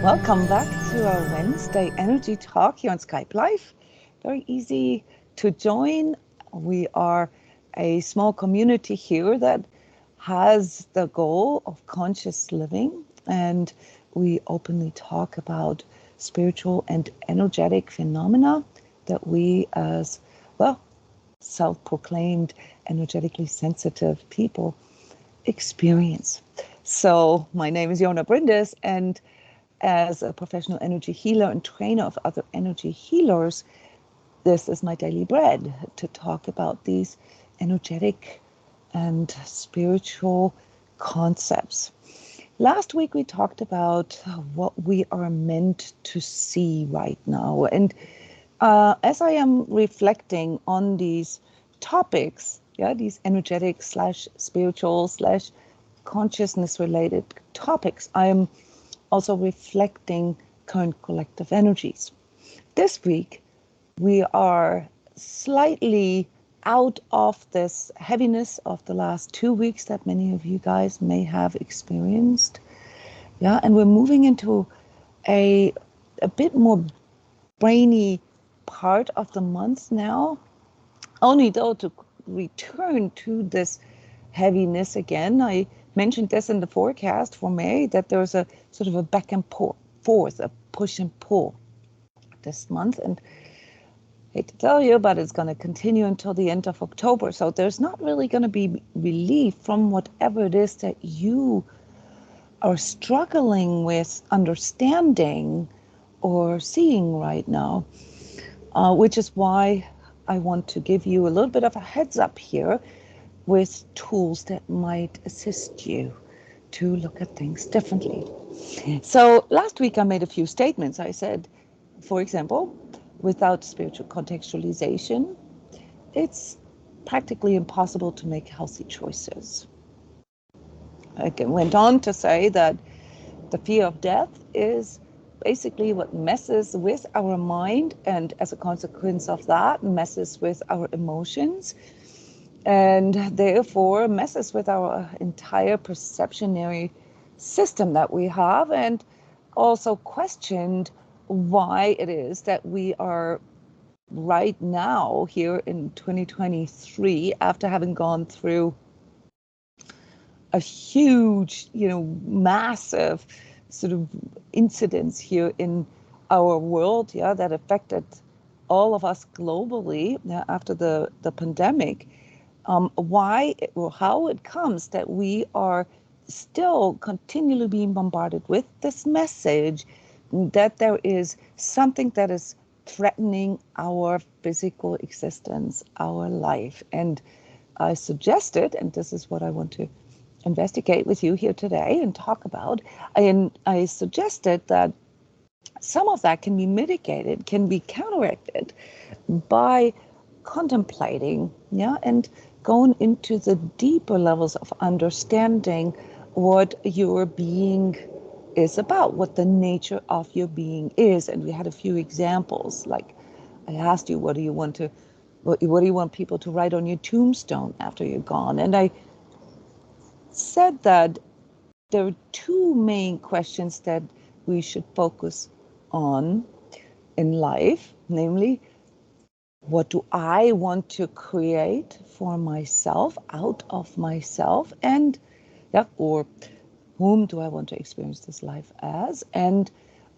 Welcome back to our Wednesday Energy Talk here on Skype Live. Very easy to join. We are a small community here that has the goal of conscious living, and we openly talk about spiritual and energetic phenomena that we as, well, self-proclaimed energetically sensitive people experience. So my name is Jona Bryndis, and as a professional energy healer and trainer of other energy healers, this is my daily bread to talk about these energetic and spiritual concepts. Last week we talked about what we are meant to see right now. And as I am reflecting on these topics, these energetic / spiritual / consciousness related topics, I am also reflecting current collective energies. This week, we are slightly out of this heaviness of the last 2 weeks that many of you guys may have experienced. And we're moving into a bit more brainy part of the month now, only though to return to this heaviness again. I mentioned this in the forecast for May, that there's a sort of a back and forth, a push and pull this month. And I hate to tell you, but it's going to continue until the end of October. So there's not really going to be relief from whatever it is that you are struggling with understanding or seeing right now, which is why I want to give you a little bit of a heads up here with tools that might assist you to look at things differently. So last week I made a few statements. I said, for example, without spiritual contextualization, it's practically impossible to make healthy choices. I went on to say that the fear of death is basically what messes with our mind, and as a consequence of that, messes with our emotions, and therefore messes with our entire perceptionary system that we have, and also questioned why it is that we are right now here in 2023, after having gone through a huge, massive sort of incidents here in our world, that affected all of us globally after the pandemic. Why or how it comes that we are still continually being bombarded with this message that there is something that is threatening our physical existence, our life. And I suggested, and this is what I want to investigate with you here today and talk about, I suggested that some of that can be mitigated, can be counteracted by contemplating, and going into the deeper levels of understanding what your being is about, what the nature of your being is. And we had a few examples, like I asked you, what do you want people to write on your tombstone after you're gone? And I said that there are two main questions that we should focus on in life, namely, what do I want to create for myself, out of myself, and or whom do I want to experience this life as, and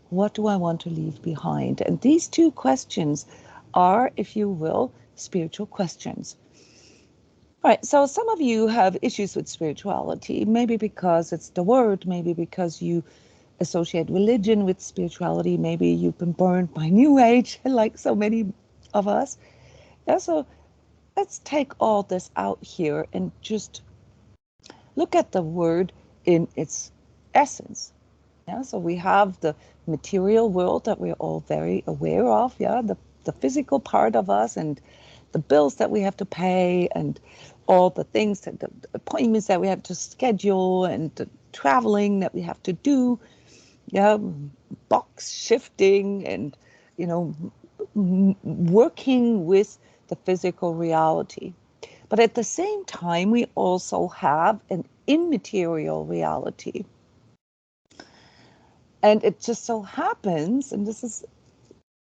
what do I want to leave behind? And these two questions are, if you will, spiritual questions. All right, so some of you have issues with spirituality, maybe because it's the word, maybe because you associate religion with spirituality, maybe you've been burned by New Age, like so many of us. So let's take all this out here and just look at the word in its essence. So we have the material world that we're all very aware of, the physical part of us, and the bills that we have to pay, and all the things, that the appointments that we have to schedule, and the traveling that we have to do, box shifting, and working with the physical reality. But at the same time, we also have an immaterial reality. And it just so happens, and this is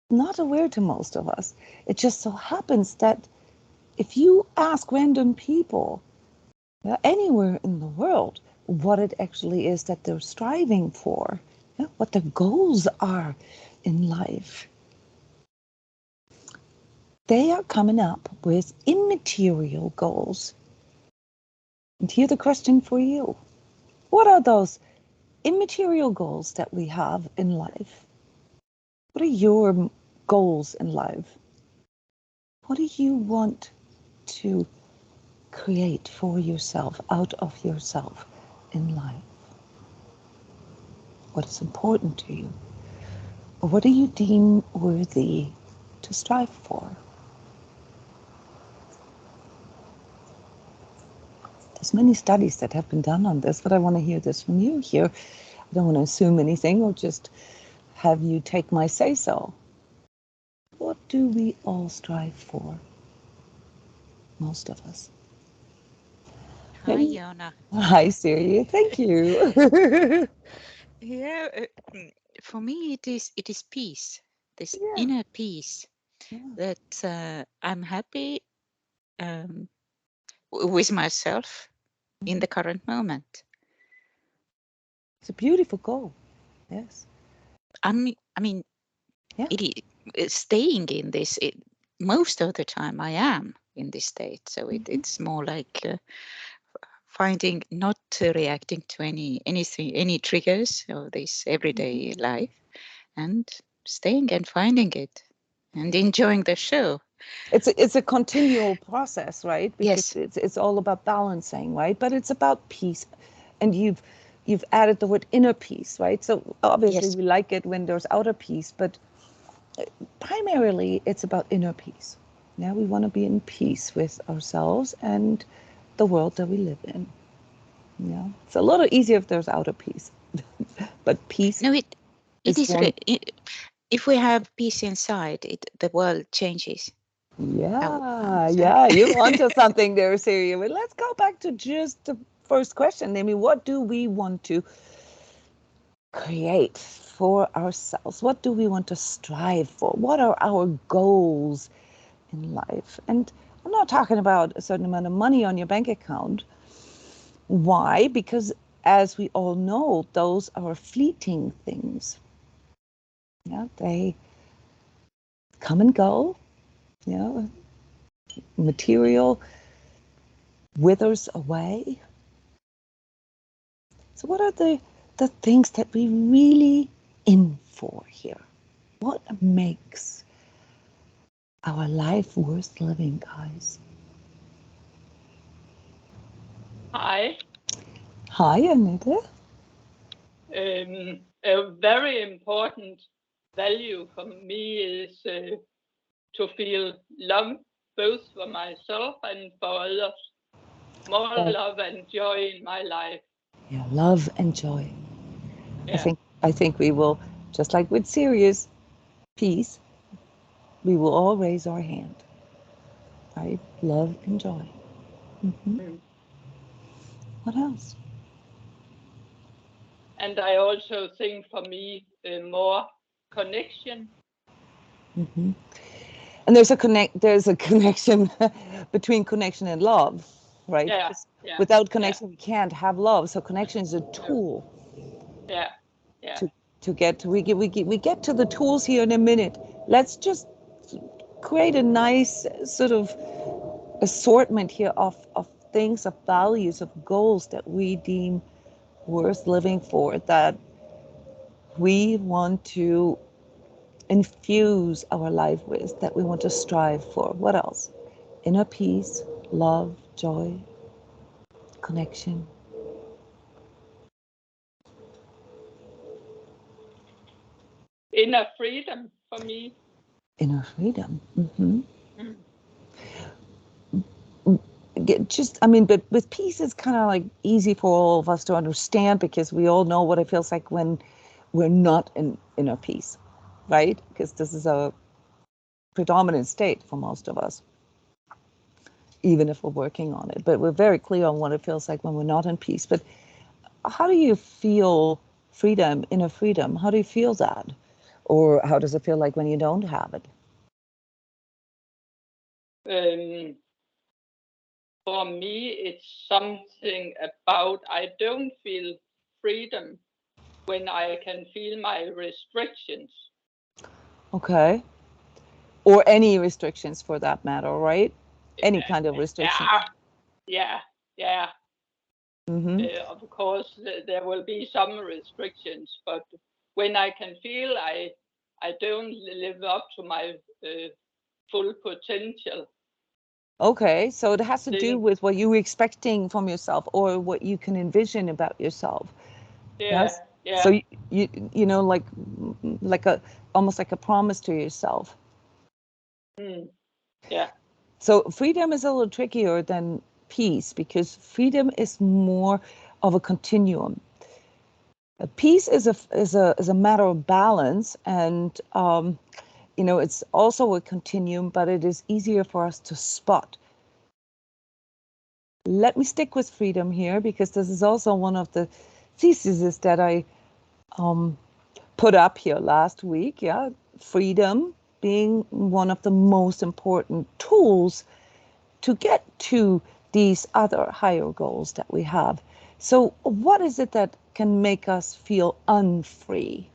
not aware to most of us, it just so happens that if you ask random people anywhere in the world what it actually is that they're striving for, what their goals are in life, they are coming up with immaterial goals. And here's the question for you. What are those immaterial goals that we have in life? What are your goals in life? What do you want to create for yourself, out of yourself in life? What is important to you? Or what do you deem worthy to strive for? There's many studies that have been done on this, but I want to hear this from you here. I don't want to assume anything or just have you take my say-so. What do we all strive for? Most of us. Hi, Jona. Hi, Syria. Thank you. Yeah, for me it is peace. This Yeah. inner peace Yeah. that I'm happy with myself in the current moment. It's a beautiful goal. Yes. I mean, Yeah. it's staying in this. Most of the time, I am in this state. So it's more like finding, not reacting to any triggers of this everyday life, and staying and finding it and enjoying the show. It's a continual process, right? Because Yes. it's all about balancing, right? But it's about peace. And you've added the word inner peace, right? So obviously Yes. we like it when there's outer peace, but primarily it's about inner peace. Yeah, we want to be in peace with ourselves and the world that we live in. Yeah. It's a little easier if there's outer peace. But peace No, it is is. one. If we have peace inside, the world changes. I would say. Yeah, you're onto something there, Syria. But let's go back to just the first question. Namely, what do we want to create for ourselves? What do we want to strive for? What are our goals in life? And I'm not talking about a certain amount of money on your bank account. Why? Because as we all know, those are fleeting things. Yeah, they come and go. You know, material withers away. So what are the things that we really in for here? What makes our life worth living, guys? Hi. Hi, Anita. A very important value for me is to feel love both for myself and for others. More love and joy in my life. Yeah, love and joy. Yeah. I think we will, just like with serious peace, we will all raise our hand. Right? Love and joy. What else? And I also think for me more connection. And there's a connection between connection and love, right? Yeah. Because Yeah. without connection, we can't have love. So connection is a tool Yeah. Yeah. to get to. We get to the tools here in a minute. Let's just create a nice sort of assortment here of things, of values, of goals that we deem worth living for, that we want to infuse our life with, that we want to strive for. What else? Inner peace, love, joy, connection. Inner freedom for me. Inner freedom. But with peace, it's kind of like easy for all of us to understand because we all know what it feels like when we're not in inner peace, right? Because this is a predominant state for most of us, even if we're working on it. But we're very clear on what it feels like when we're not in peace. But how do you feel freedom, inner freedom? How do you feel that? Or how does it feel like when you don't have it? For me, it's something about I don't feel freedom when I can feel my restrictions. Okay. Or any restrictions for that matter, right? Any kind of restriction. Yeah. Of course, there will be some restrictions, but when I can feel I don't live up to my full potential. Okay, so it has to do with what you're expecting from yourself or what you can envision about yourself. Yeah. Yes. So you know, like a almost like a promise to yourself. Yeah. So freedom is a little trickier than peace because freedom is more of a continuum. Peace is a matter of balance, and you know, it's also a continuum, but it is easier for us to spot. Let me stick with freedom here because this is also one of the theses that I put up here last week. Yeah, freedom being one of the most important tools to get to these other higher goals that we have. So what is it that can make us feel unfree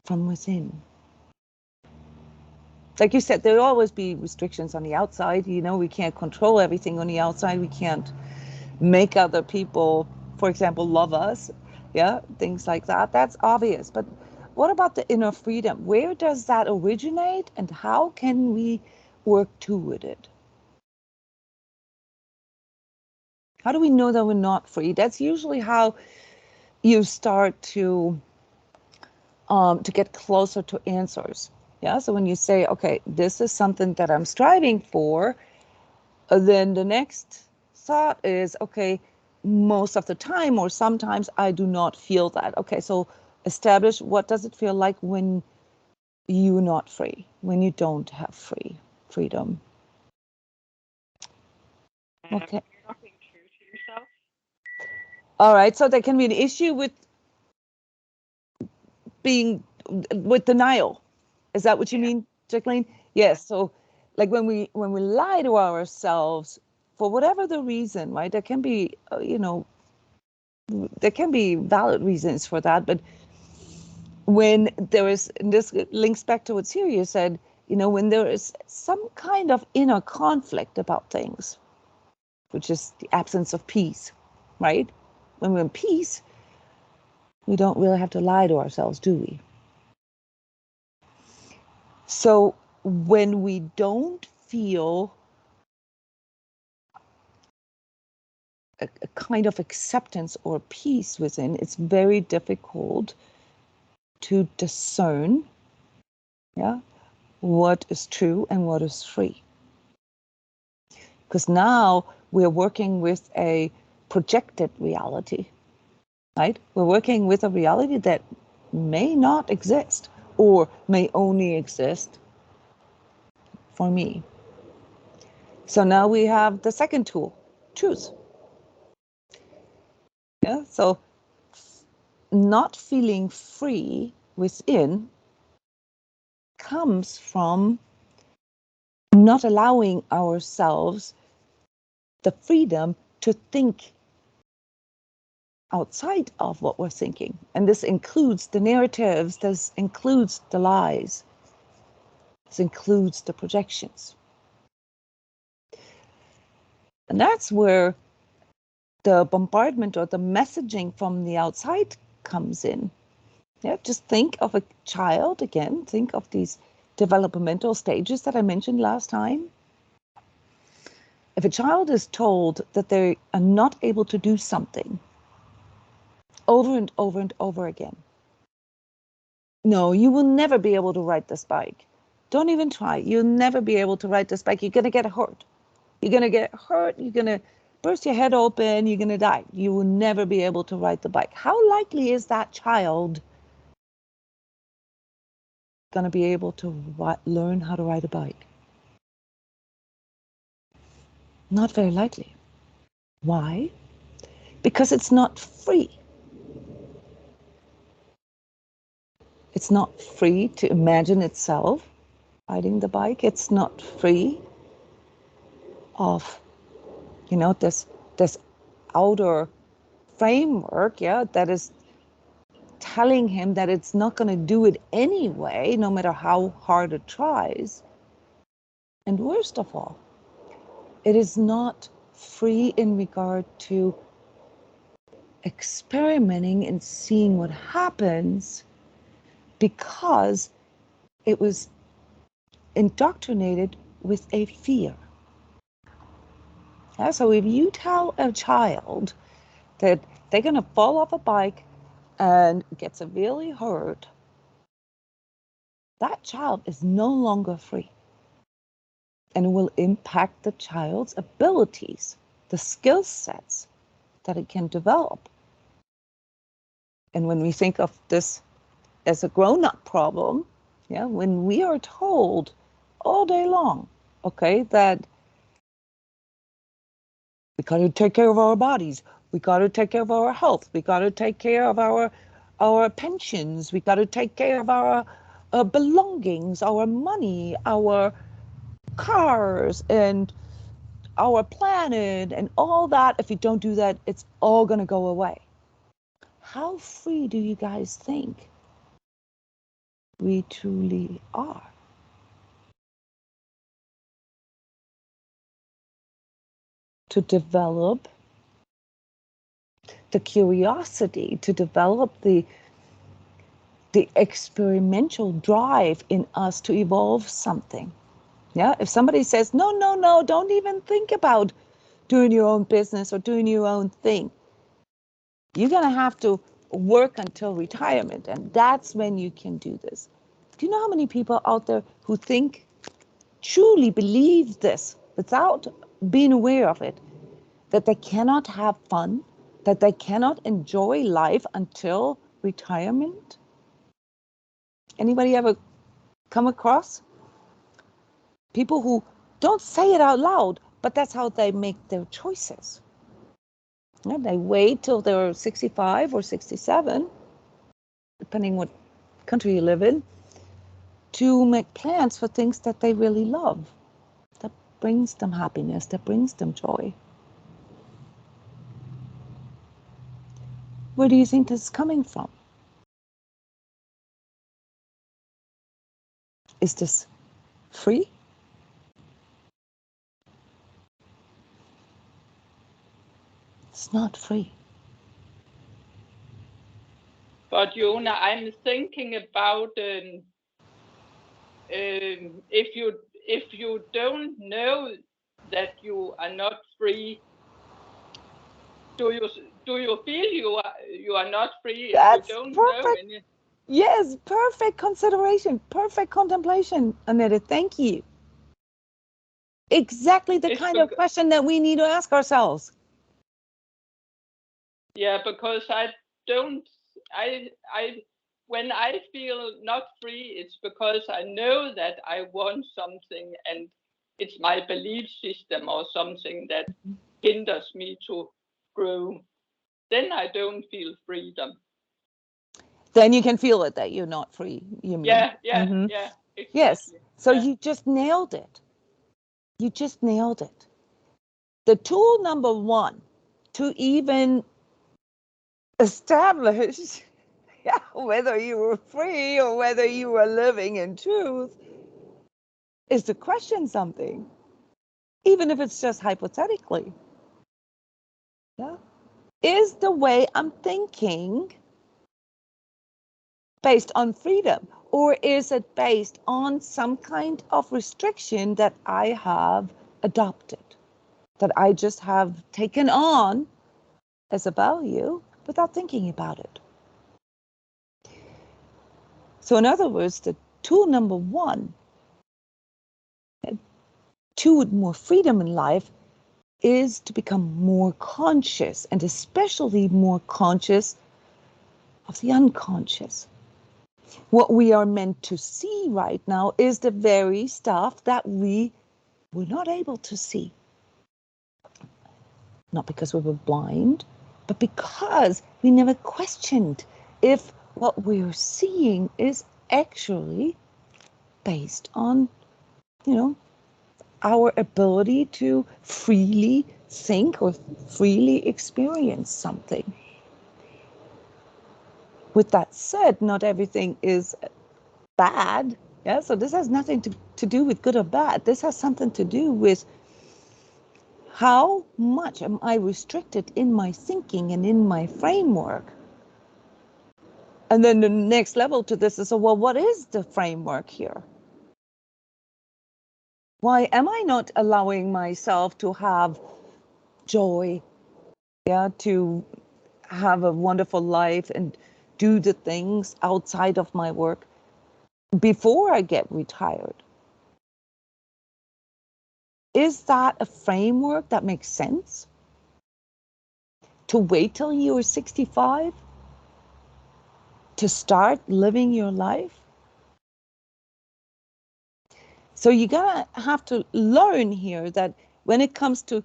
from within? Like you said, there'll always be restrictions on the outside. You know, we can't control everything on the outside. We can't make other people, for example, love us. Yeah, things like that. That's obvious. But what about the inner freedom? Where does that originate and how can we work toward it? How do we know that we're not free? That's usually how you start to get closer to answers. Yeah. So when you say, okay, this is something that I'm striving for, then the next thought is, okay, most of the time or sometimes I do not feel that. Okay, so establish what does it feel like when you're not free, when you don't have freedom. Okay. You're not being true to yourself. All right, so there can be an issue with denial. Is that what you mean, Jacqueline? Yes. So like when we lie to ourselves for whatever the reason, right? There can be you know, there can be valid reasons for that, but when there is, and this links back to what Syria said, you know, when there is some kind of inner conflict about things, which is the absence of peace, right? When we're in peace, we don't really have to lie to ourselves, do we? So when we don't feel a kind of acceptance or peace within, it's very difficult to discern, yeah, what is true and what is free. Because now we're working with a projected reality, right? We're working with a reality that may not exist or may only exist for me. So now we have the second tool, truth. Yeah, so not feeling free within comes from not allowing ourselves the freedom to think outside of what we're thinking. And this includes the narratives, this includes the lies, this includes the projections. And that's where the bombardment or the messaging from the outside comes in. Yeah, just think of a child again, think of these developmental stages that I mentioned last time. If a child is told that they are not able to do something over and over and over again, no, you will never be able to ride this bike. Don't even try. You'll never be able to ride this bike. You're going to get hurt. You're going to get hurt. You're going to burst your head open. You're going to die. You will never be able to ride the bike. How likely is that child going to be able to learn how to ride a bike? Not very likely. Why? Because it's not free. It's not free to imagine itself riding the bike. It's not free of, this outer framework, that is telling him that it's not going to do it anyway, no matter how hard it tries. And worst of all, it is not free in regard to experimenting and seeing what happens, because it was indoctrinated with a fear. Yeah, so if you tell a child that they're going to fall off a bike and get severely hurt, that child is no longer free. And it will impact the child's abilities, the skill sets that it can develop. And when we think of this as a grown-up problem, when we are told all day long, okay, that we got to take care of our bodies, we got to take care of our health, we got to take care of our pensions, we got to take care of our belongings, our money, our cars, and our planet, and all that. If you don't do that, it's all going to go away. How free do you guys think we truly are? To develop the curiosity, to develop the experimental drive in us to evolve something. Yeah, if somebody says, no, don't even think about doing your own business or doing your own thing, you're going to have to work until retirement, and that's when you can do this. Do you know how many people out there who think, truly believe this without being aware of it, that they cannot have fun, that they cannot enjoy life until retirement? Anybody ever come across people who don't say it out loud, but that's how they make their choices? Yeah, they wait till they're 65 or 67, depending what country you live in, to make plans for things that they really love, that brings them happiness, that brings them joy. Where do you think this is coming from? Is this free? It's not free. But Jona, I'm thinking about if you don't know that you are not free, do you feel you are not free That's if you don't perfect. know any? Yes, perfect consideration, perfect contemplation, Annette. Thank you. Exactly the kind of question that we need to ask ourselves. Yeah, because when I feel not free, it's because I know that I want something and it's my belief system or something that hinders me to grow. Then I don't feel freedom. Then you can feel it that you're not free. You mean? Yeah, exactly. Yes. So you just nailed it. You just nailed it. The tool number one to even establish whether you were free or whether you were living in truth is to question something, even if it's just hypothetically. Yeah. Is the way I'm thinking based on freedom, or is it based on some kind of restriction that I have adopted, that I just have taken on as a value without thinking about it? So in other words, the tool number one to more freedom in life is to become more conscious, and especially more conscious of the unconscious. What we are meant to see right now is the very stuff that we were not able to see. Not because we were blind, but because we never questioned if what we're seeing is actually based on, our ability to freely think or freely experience something. With that said, not everything is bad. Yeah, so this has nothing to do with good or bad. This has something to do with how much am I restricted in my thinking and in my framework. And then the next level to this is, so, well, what is the framework here? Why am I not allowing myself to have joy, to have a wonderful life and do the things outside of my work before I get retired? Is that a framework that makes sense? To wait till you're 65 to start living your life? So you're gonna have to learn here that when it comes to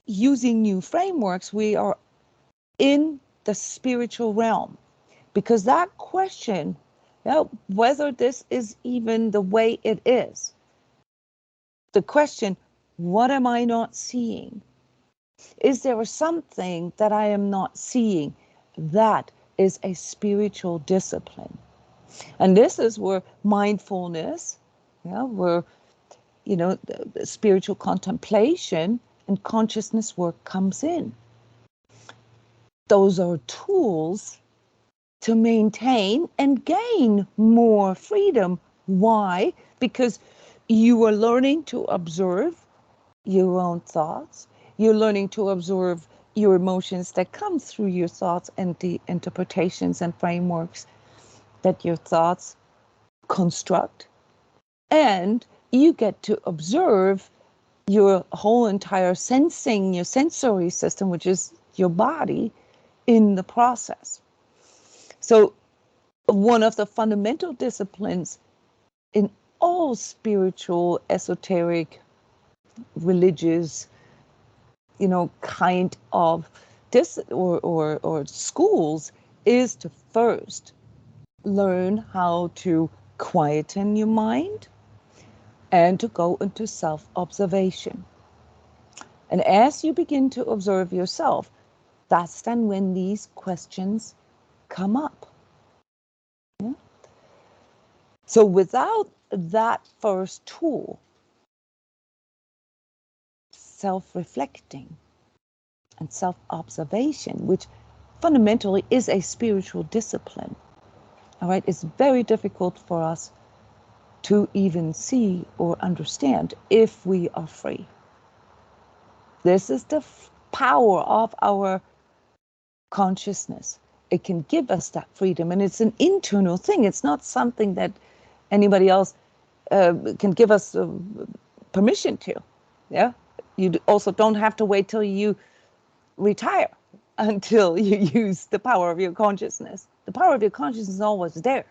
using new frameworks, we are in the spiritual realm, because that question, whether this is even the way it is, the question, what am I not seeing? Is there something that I am not seeing? That is a spiritual discipline. And this is where mindfulness, where, the spiritual contemplation and consciousness work comes in. Those are tools to maintain and gain more freedom. Why? Because you are learning to observe your own thoughts. You're learning to observe your emotions that come through your thoughts and the interpretations and frameworks that your thoughts construct. And you get to observe your whole entire sensing, your sensory system, which is your body, in the process. So one of the fundamental disciplines in all spiritual, esoteric, religious, kind of or schools is to first learn how to quieten your mind and to go into self-observation. And as you begin to observe yourself, that's then when these questions come up. Yeah? So without that first tool, self-reflecting and self-observation, which fundamentally is a spiritual discipline, all right, it's very difficult for us to even see or understand if we are free. This is the power of our consciousness. It can give us that freedom, and it's an internal thing. It's not something that anybody else can give us permission to. Yeah, you also don't have to wait till you retire until you use the power of your consciousness. The power of your consciousness is always there.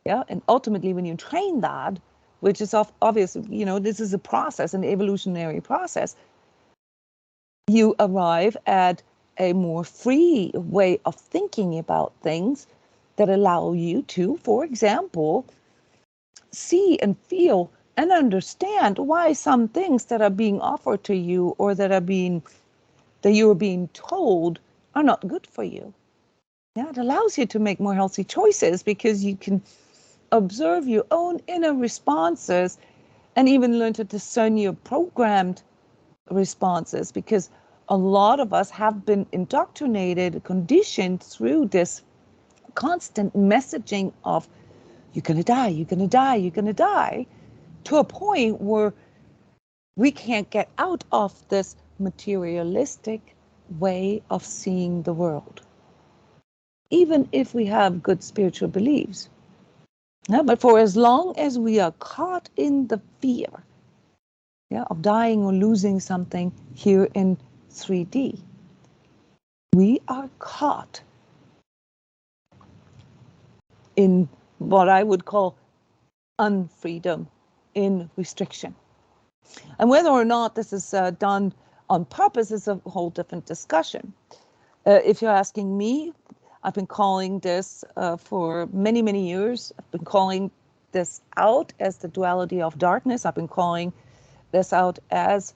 Yeah, and ultimately, when you train that, which is obvious, this is a process, an evolutionary process, you arrive at a more free way of thinking about things that allow you to, for example, see and feel and understand why some things that are being offered to you or that you are being told are not good for you. Yeah, it allows you to make more healthy choices because you can observe your own inner responses and even learn to discern your programmed responses, because a lot of us have been indoctrinated, conditioned through this constant messaging of you're going to die, you're going to die, you're going to die, to a point where we can't get out of this materialistic way of seeing the world, even if we have good spiritual beliefs. But for as long as we are caught in the fear of dying or losing something here in 3D, we are caught in what I would call unfreedom, in restriction. And whether or not this is done on purpose is a whole different discussion. If you're asking me, I've been calling this for many, many years. I've been calling this out as the duality of darkness. I've been calling this out as,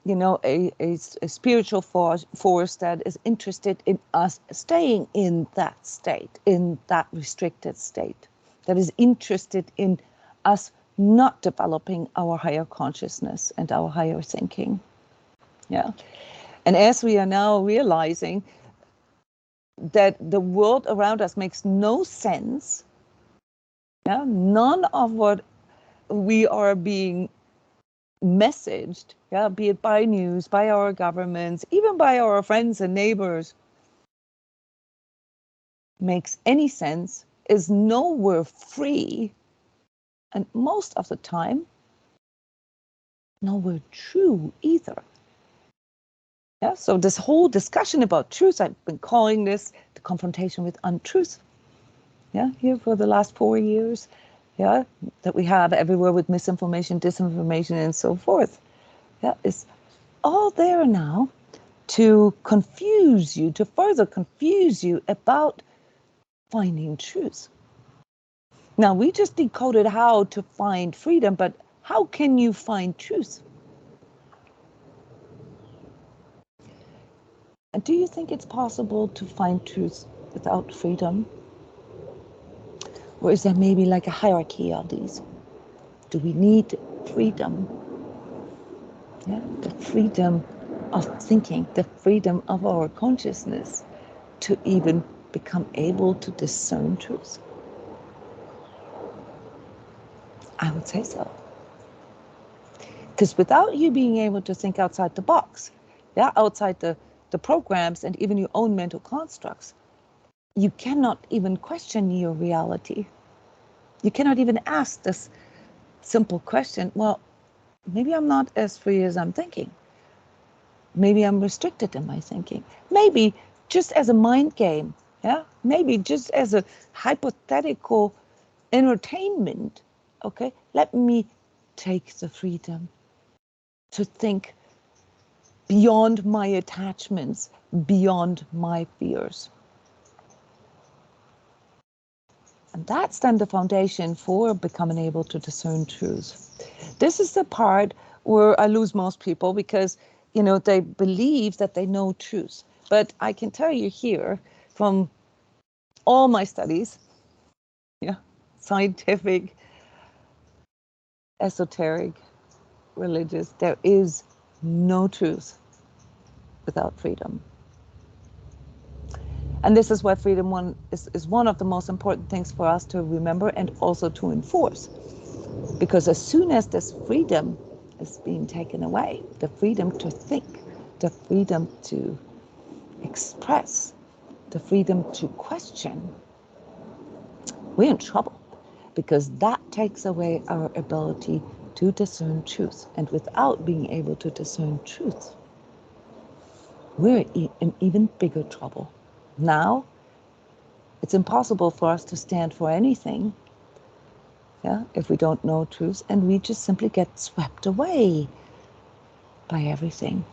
you know, a spiritual force that is interested in us staying in that state, in that restricted state, that is interested in us not developing our higher consciousness and our higher thinking. Yeah. And as we are now realizing that the world around us makes no sense, yeah, none of what we are being messaged, yeah, be it by news, by our governments, even by our friends and neighbors, makes any sense, is nowhere free, and most of the time, nowhere true either. Yeah, so this whole discussion about truth, I've been calling this the confrontation with untruth. Yeah, here for the last 4 years, yeah, that we have everywhere with misinformation, disinformation, and so forth. Yeah, it's all there now to confuse you, to further confuse you about finding truth. Now, we just decoded how to find freedom, but how can you find truth? And do you think it's possible to find truth without freedom? Or is there maybe like a hierarchy of these? Do we need freedom? Yeah, the freedom of thinking, the freedom of our consciousness to even become able to discern truth? I would say so. Because without you being able to think outside the box, yeah, outside the programs and even your own mental constructs, you cannot even question your reality. You cannot even ask this simple question, well, maybe I'm not as free as I'm thinking. Maybe I'm restricted in my thinking. Maybe just as a mind game, yeah, maybe just as a hypothetical entertainment, okay, let me take the freedom to think beyond my attachments, beyond my fears. And that's then the foundation for becoming able to discern truth. This is the part where I lose most people because, you know, they believe that they know truth. But I can tell you here from all my studies, yeah, scientific, esoteric, religious, there is no truth without freedom. And this is why freedom is one of the most important things for us to remember and also to enforce. Because as soon as this freedom is being taken away, the freedom to think, the freedom to express, the freedom to question, we're in trouble. Because that takes away our ability to discern truth. And without being able to discern truth, we're in even bigger trouble. Now, it's impossible for us to stand for anything, yeah, if we don't know truth, and we just simply get swept away by everything.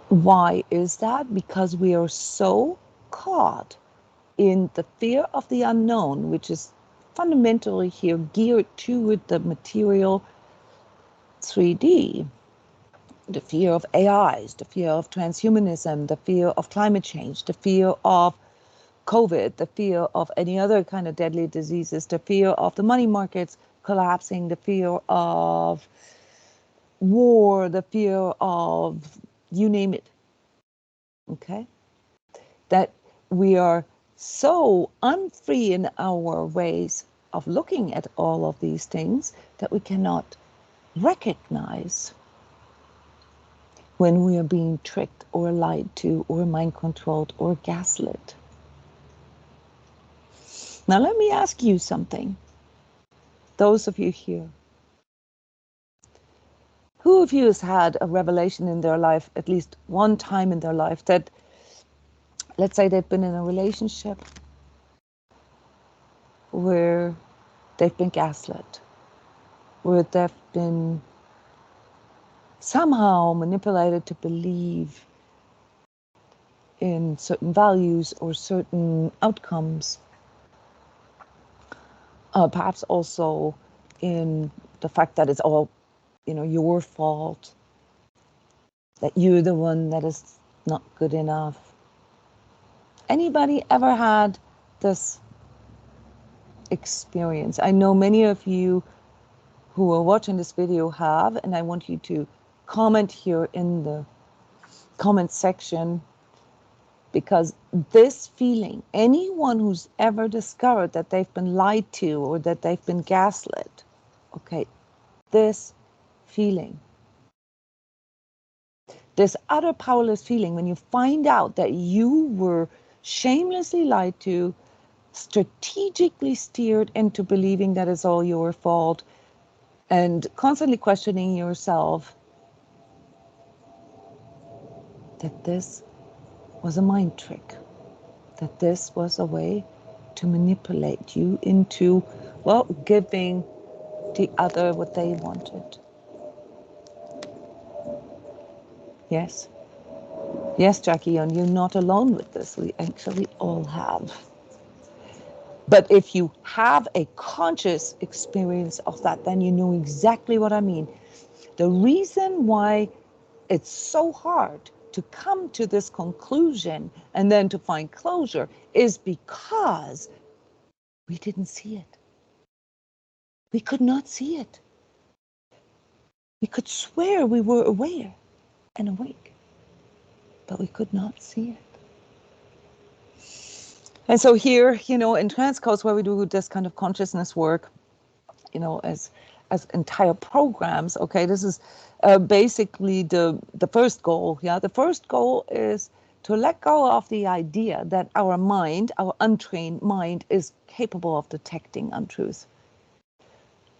Why is that? Because we are so caught in the fear of the unknown, which is fundamentally here geared toward the material 3D. The fear of AIs, the fear of transhumanism, the fear of climate change, the fear of COVID, the fear of any other kind of deadly diseases, the fear of the money markets collapsing, the fear of war, the fear of you name it. Okay? That we are so unfree in our ways of looking at all of these things that we cannot recognize when we are being tricked or lied to or mind controlled or gaslit. Now let me ask you something. Those of you here, who of you has had a revelation in their life, at least one time in their life, that, let's say they've been in a relationship where they've been gaslit, where they've been somehow manipulated to believe in certain values or certain outcomes. Perhaps also in the fact that it's all, your fault, that you're the one that is not good enough. Anybody ever had this experience? I know many of you who are watching this video have, and I want you to comment here in the comment section, because this feeling, anyone who's ever discovered that they've been lied to or that they've been gaslit, okay, this feeling, this utter powerless feeling when you find out that you were shamelessly lied to, strategically steered into believing that it's all your fault, and constantly questioning yourself that this was a mind trick, that this was a way to manipulate you into, well, giving the other what they wanted. Yes. Yes, Jackie, and you're not alone with this. We actually all have. But if you have a conscious experience of that, then you know exactly what I mean. The reason why it's so hard to come to this conclusion and then to find closure is because we didn't see it. We could not see it. We could swear we were aware and awake, but we could not see it. And so here, in transCODES, where we do this kind of consciousness work, as entire programs, okay, this is basically the first goal. Yeah, the first goal is to let go of the idea that our mind, our untrained mind, is capable of detecting untruth,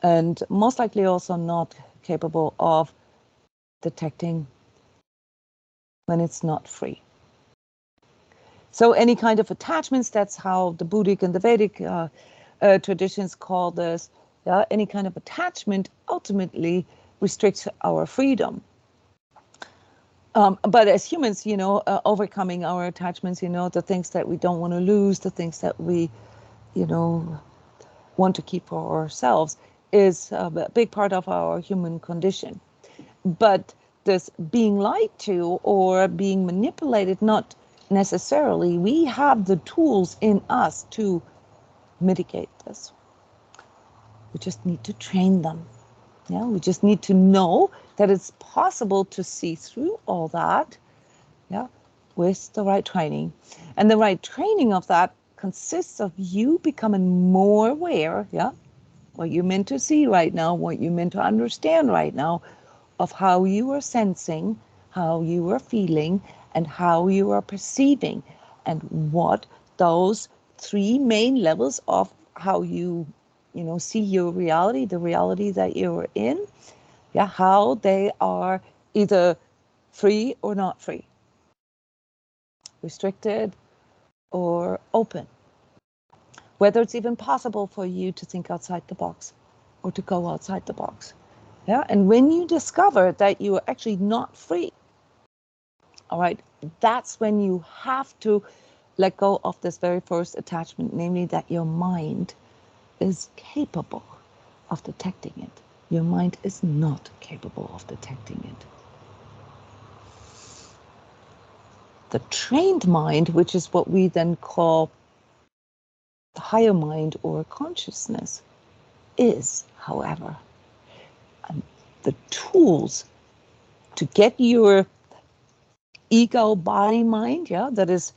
and most likely also not capable of detecting when it's not free. So any kind of attachments, that's how the Buddhic and the Vedic traditions call this. Yeah, any kind of attachment ultimately restricts our freedom. But as humans, overcoming our attachments, the things that we don't want to lose, the things that we, want to keep for ourselves, is a big part of our human condition. But this being lied to or being manipulated, not necessarily. We have the tools in us to mitigate this. We just need to train them. Yeah, we just need to know that it's possible to see through all that, yeah, with the right training. And the right training of that consists of you becoming more aware, yeah, what you're meant to see right now, what you're meant to understand right now, of how you are sensing, how you are feeling, and how you are perceiving, and what those three main levels of how you, see your reality, the reality that you're in, yeah, how they are either free or not free, restricted or open, whether it's even possible for you to think outside the box or to go outside the box. Yeah, and when you discover that you are actually not free, all right, that's when you have to let go of this very first attachment, namely that your mind is capable of detecting it. Your mind is not capable of detecting it. The trained mind, which is what we then call the higher mind or consciousness, is, however, the tools to get your ego, body, mind, yeah, that is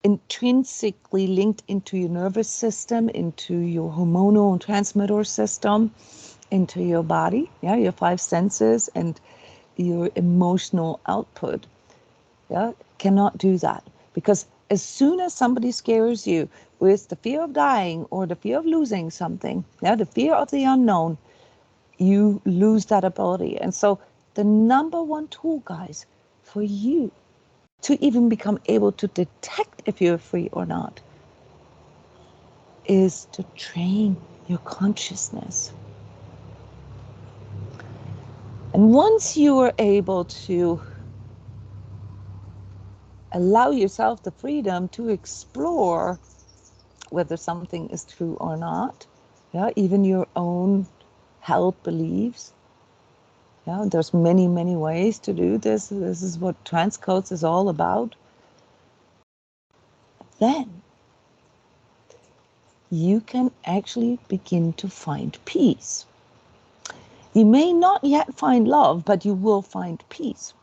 intrinsically linked into your nervous system, into your hormonal and transmitter system, into your body, yeah, your five senses and your emotional output, yeah, cannot do that. Because as soon as somebody scares you with the fear of dying or the fear of losing something, yeah, the fear of the unknown, you lose that ability. And so the number one tool, guys, for you to even become able to detect if you're free or not is to train your consciousness. And once you are able to allow yourself the freedom to explore whether something is true or not. Yeah, even your own held beliefs. Yeah, there's many, many ways to do this. This is what transCODES is all about. Then you can actually begin to find peace. You may not yet find love, but you will find peace.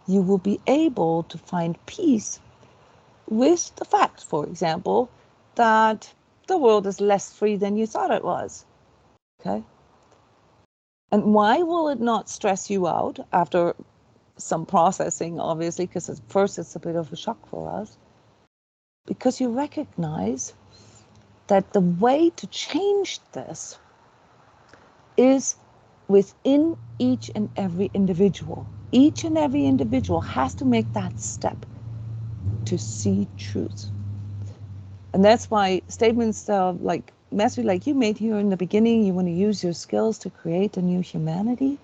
You will be able to find peace with the fact, for example, that the world is less free than you thought it was. Okay? And why will it not stress you out after some processing, obviously, because at first it's a bit of a shock for us? Because you recognize that the way to change this is within each and every individual. Each and every individual has to make that step to see truth. And that's why statements like Mastery, like you made here in the beginning, you want to use your skills to create a new humanity.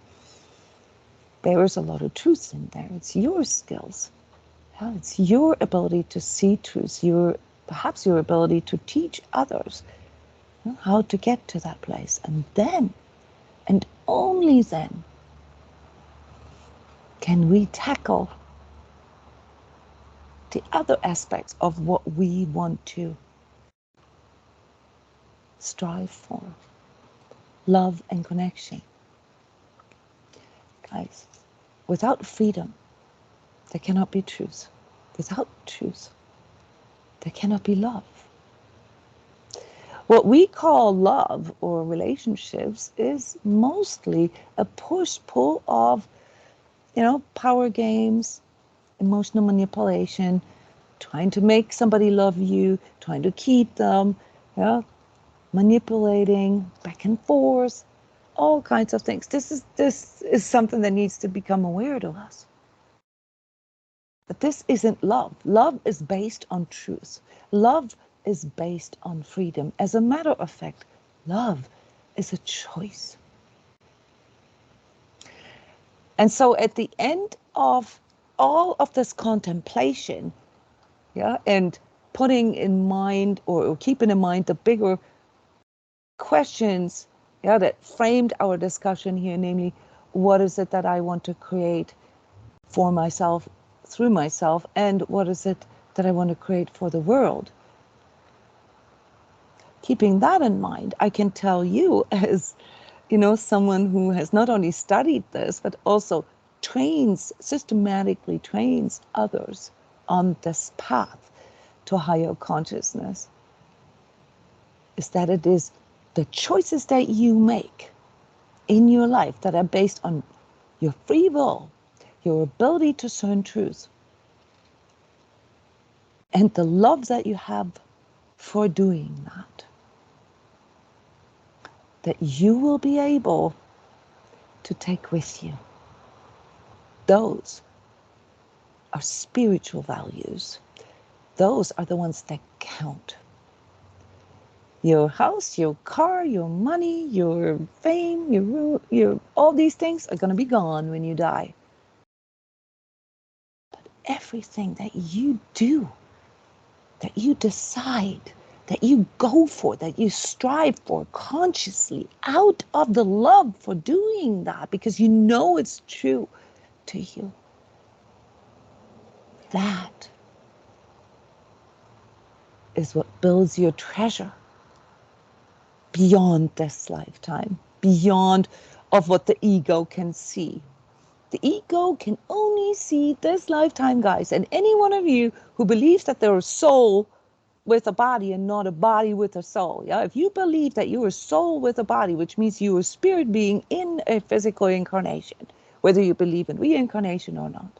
There is a lot of truth in there. It's your skills. Yeah, it's your ability to see truth, perhaps your ability to teach others how to get to that place. And then, and only then, can we tackle the other aspects of what we want to strive for. Love and connection. Guys, without freedom, there cannot be truth. Without truth, there cannot be love. What we call love or relationships is mostly a push-pull of, power games, emotional manipulation, trying to make somebody love you, trying to keep them, manipulating back and forth, all kinds of things. This is something that needs to become aware to us. But this isn't love. Love is based on truth. Love is based on freedom. As a matter of fact, love is a choice. And so at the end of all of this contemplation, and putting in mind or keeping in mind the bigger questions that framed our discussion here, namely, what is it that I want to create for myself, through myself, and what is it that I want to create for the world? Keeping that in mind, I can tell you, as someone who has not only studied this, but also systematically trains others on this path to higher consciousness, is that it is the choices that you make in your life that are based on your free will, your ability to discern truth, and the love that you have for doing that you will be able to take with you. Those are spiritual values. Those are the ones that count. Your house, your car, your money, your fame, your all these things are going to be gone when you die. But everything that you do, that you decide, that you go for, that you strive for consciously out of the love for doing that, because you know it's true to you, that is what builds your treasure beyond this lifetime, beyond of what the ego can see. The ego can only see this lifetime, guys. And any one of you who believes that there is a soul with a body and not a body with a soul, if you believe that you are a soul with a body, which means you are a spirit being in a physical incarnation, whether you believe in reincarnation or not.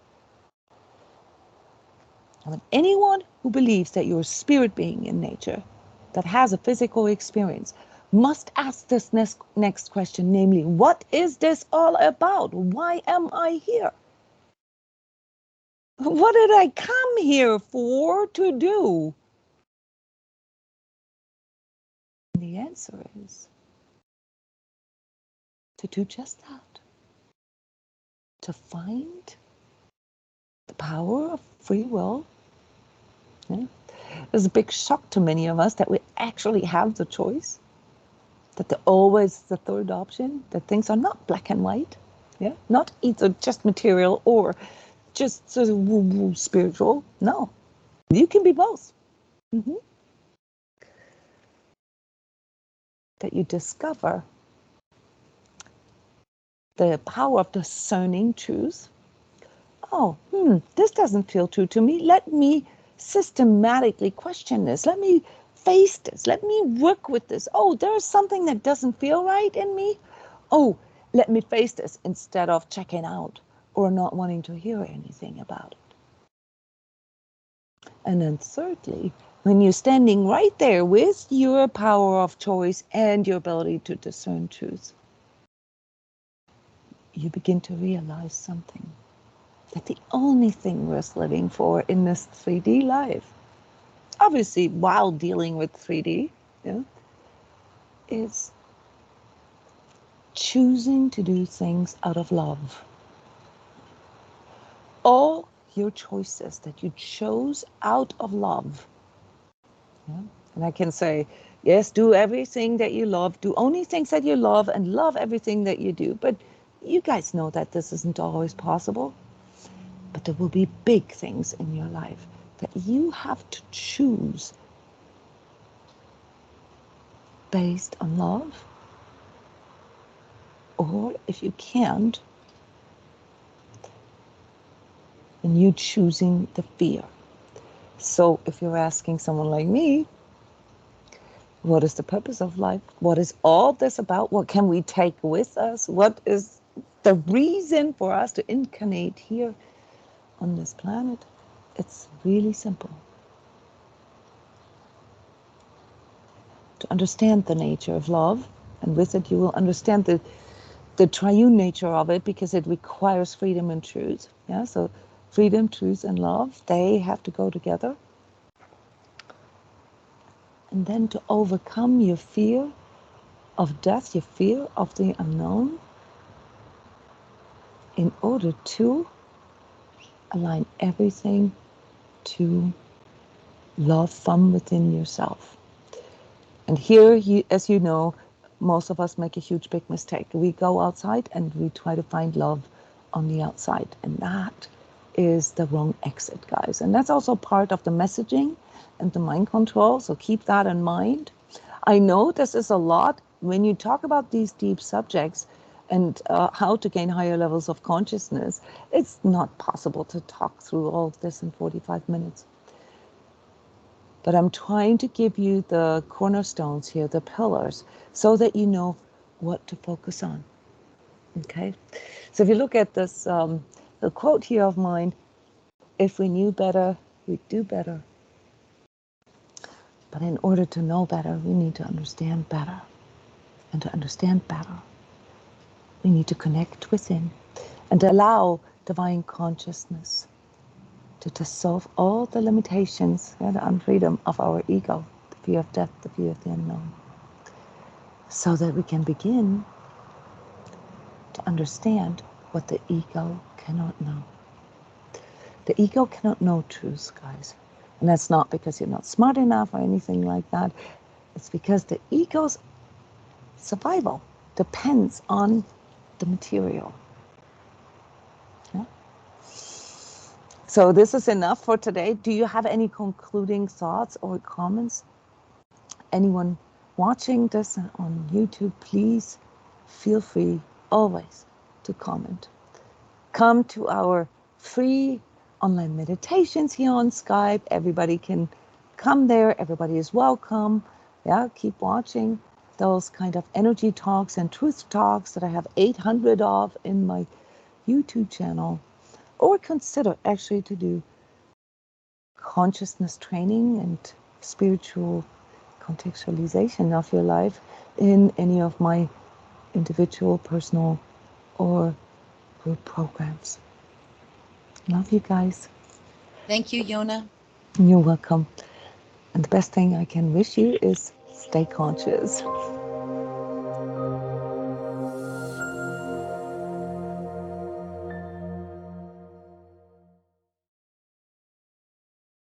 And anyone who believes that you're a spirit being in nature that has a physical experience must ask this next question, namely, what is this all about? Why am I here? What did I come here for to do? And the answer is to do just that. to find the power of free will. Yeah. It's a big shock to many of us that we actually have the choice, that they're always the third option, that things are not black and white, yeah, not either just material or just sort of woo-woo spiritual. No, you can be both. Mm-hmm. That you discover the power of discerning truth. Oh, this doesn't feel true to me. Let me systematically question this. Let me face this. Let me work with this. Oh, there's something that doesn't feel right in me. Oh, let me face this instead of checking out or not wanting to hear anything about it. And then thirdly, when you're standing right there with your power of choice and your ability to discern truth, you begin to realize something. That the only thing worth living for in this 3D life, obviously while dealing with 3D, yeah, is choosing to do things out of love. All your choices that you chose out of love. Yeah? And I can say, yes, do everything that you love, do only things that you love, and love everything that you do. But you guys know that this isn't always possible. But there will be big things in your life that you have to choose based on love. Or if you can't, then you choosing the fear. So if you're asking someone like me, what is the purpose of life? What is all this about? What can we take with us? What is the reason for us to incarnate here on this planet? It's really simple. To understand the nature of love, and with it you will understand the triune nature of it, because it requires freedom and truth. Yeah, so freedom, truth, and love, they have to go together. And then to overcome your fear of death, your fear of the unknown, in order to align everything to love from within yourself. And here, as you know, most of us make a huge big mistake. We go outside and we try to find love on the outside. And that is the wrong exit, guys. And that's also part of the messaging and the mind control. So keep that in mind. I know this is a lot. When you talk about these deep subjects and how to gain higher levels of consciousness, it's not possible to talk through all of this in 45 minutes. But I'm trying to give you the cornerstones here, the pillars, so that you know what to focus on. Okay? So if you look at this, the quote here of mine, if we knew better, we'd do better. But in order to know better, we need to understand better. And to understand better, we need to connect within and allow divine consciousness to dissolve all the limitations and the unfreedom of our ego, the fear of death, the fear of the unknown, so that we can begin to understand what the ego cannot know. The ego cannot know truth, guys. And that's not because you're not smart enough or anything like that. It's because the ego's survival depends on the material. Yeah? So this is enough for today. Do you have any concluding thoughts or comments? Anyone watching this on YouTube, please feel free always to comment. Come to our free online meditations here on Skype. Everybody can come there. Everybody is welcome. Yeah, keep watching those kind of energy talks and truth talks that I have 800 of in my YouTube channel. Or consider actually to do consciousness training and spiritual contextualization of your life in any of my individual, personal, or group programs. Love you guys. Thank you, Jona. You're welcome. And the best thing I can wish you is stay conscious.